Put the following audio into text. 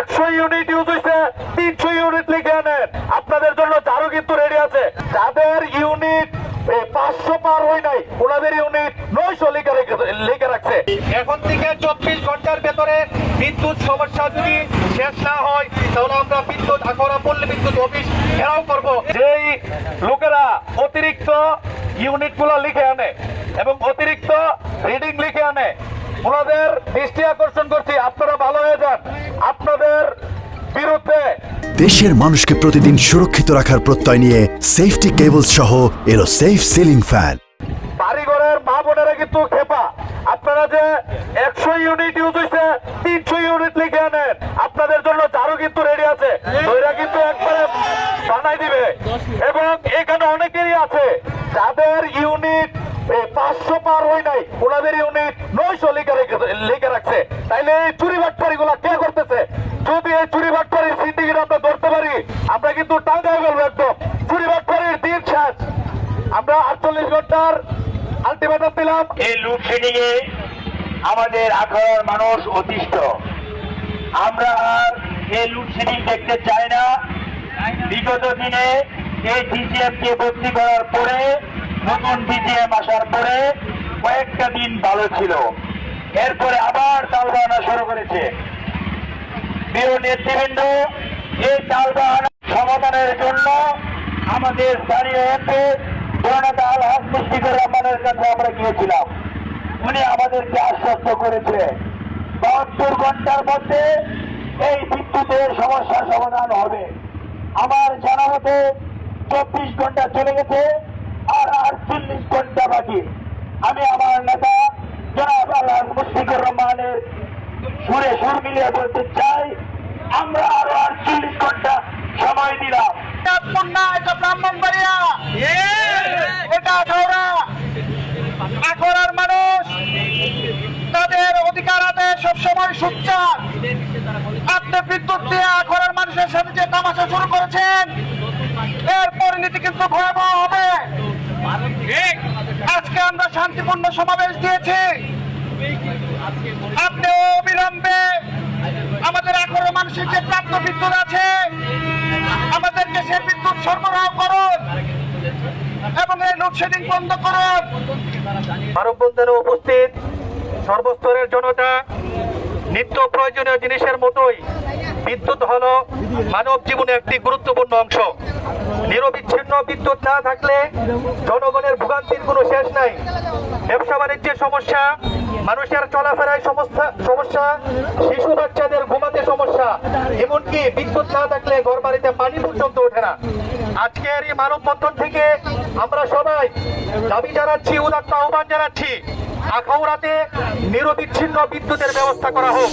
100 unit use হয়েছে 300 unit লিখে আনেন। আপনাদের জন্য ঝাড়ু কিন্তু রেডি আছে। যাদের ইউনিট 500 পার হয় নাই ওনাদের ইউনিট 900 লিখে রাখছে। এখন থেকে 24 ঘন্টার ভেতরে বিদ্যুৎ সমস্যা যদি শেষ না হয় তাহলে আমরা বিদ্যুৎ আখাউড়া পল্লী বিদ্যুৎ অফিস ঘেরাও করব। যেই লোকেরা অতিরিক্ত ইউনিট গুলো লিখে আনে এবং অতিরিক্ত রিডিং লিখে আনে ওনাদের দৃষ্টি আকর্ষণ করছি, আপনারা ভালো হয়ে যান। আপনাদের বিরুদ্ধে দেশের মানুষকে প্রতিদিন সুরক্ষিত রাখার প্রত্যয় নিয়ে সেফটি কেবলস সহ এলো সেফ সিলিং ফ্যান। বাড়িঘরের মা বোনেরা কিন্তু খেপা, আপনারা যে 100 ইউনিট ইউজ হয়েছে 300 ইউনিট লিখে আনেন। আপনাদের জন্য ঝাড়ু কিন্তু রেডি আছে, ওইরা কিন্তু একবারে বানাই দিবে। এবং এখানে অনেকেরই আছে যাদের ইউনিট 500 পার হয় নাই ওনাদের ইউনিট 900 লিখে রাখছে। তাইলে এই চুরি বাটপারি গুলা কে করতেছে? যদি এই চুরি বাটপারির সিন্ডিকেট আমরা ধরতে পারি আমরা কিন্তু টাঙ্গাই ফেলবো একদম। চুরি বাটপারির দিন শেষ। আমরা 48 ঘন্টার আলটিমেটাম দিলাম। এই লোডশেডিং এ আমাদের আখাউড়ার মানুষ অতিষ্ঠ। আমরা আর এই লোডশেডিং দেখতে চাই না। বিগত দিনে এই ডিজিএম কে বদলি করার পরে নতুন ডিজিএম আসার পরে কয়েকটা দিন ভালো ছিল, এরপরে আবার তাল বাহানা শুরু করেছে। প্রিয় নেতৃবৃন্দ, এই তাল বাহানা সমাধানের জন্য আমাদের স্থানীয় এমপি জনতা আল হক মুশফিকুর রহমানের কাছে আমরা গিয়েছিলাম। উনি আমাদেরকে আশ্বস্ত করেছে 72 ঘন্টার মধ্যে এই বিদ্যুতের সমস্যার সমাধান হবে। আমার জানা মতে 24 ঘন্টা চলে গেছে, আর 48 ঘন্টা বাকি। আমি আমার নেতা জনাব আল হক মুশফিকুর রহমানের সুরে সুর মিলিয়ে বলতে চাই, আমরা আরো 48 ঘন্টা সময় দিলাম। এটা ব্রাহ্মণবাড়িয়া, এটা আখাউড়া। আখাউড়ার মানুষ তাদের অধিকার আদায়ে সবসময় সোচ্চার। আপনি বিদ্যুৎ দিয়ে আখাউড়ার মানুষের সাথে যে তামাশা শুরু করেছেন এর পরিণতি কিন্তু ভয়াবহ হবে। আজকে আমরা শান্তিপূর্ণ সমাবেশ দিয়েছি, আপনি অবিলম্বে আমাদের আখাউড়ার মানুষের যে প্রাপ্ত বিদ্যুৎ আছে আমাদেরকে সে বিদ্যুৎ সরবরাহ করুন এবং এই লোডশেডিং বন্ধ করুন। মানববন্ধনে উপস্থিত সর্বস্তরের জনতা, নিত্য প্রয়োজনীয় জিনিসের মতোই বিদ্যুৎ হলো মানব জীবনের একটি গুরুত্বপূর্ণ অংশ। নিরবিচ্ছিন্ন বিদ্যুৎ না থাকলে জনগণের ভোগান্তির কোনো শেষ নাই। ব্যবসা বাণিজ্যের সমস্যা, মানুষের চলাফেরায় সমস্যা, শিশু বাচ্চাদের ঘুমাতে সমস্যা, এমনকি বিদ্যুৎ না থাকলে ঘর বাড়িতে পানি পর্যন্ত ওঠে না। আজকের এই মানববন্ধন থেকে আমরা সবাই দাবি জানাচ্ছি, উদাত্ত আহ্বান জানাচ্ছি, আখাউড়াতে নিরবিচ্ছিন্ন বিদ্যুতের ব্যবস্থা করা হোক।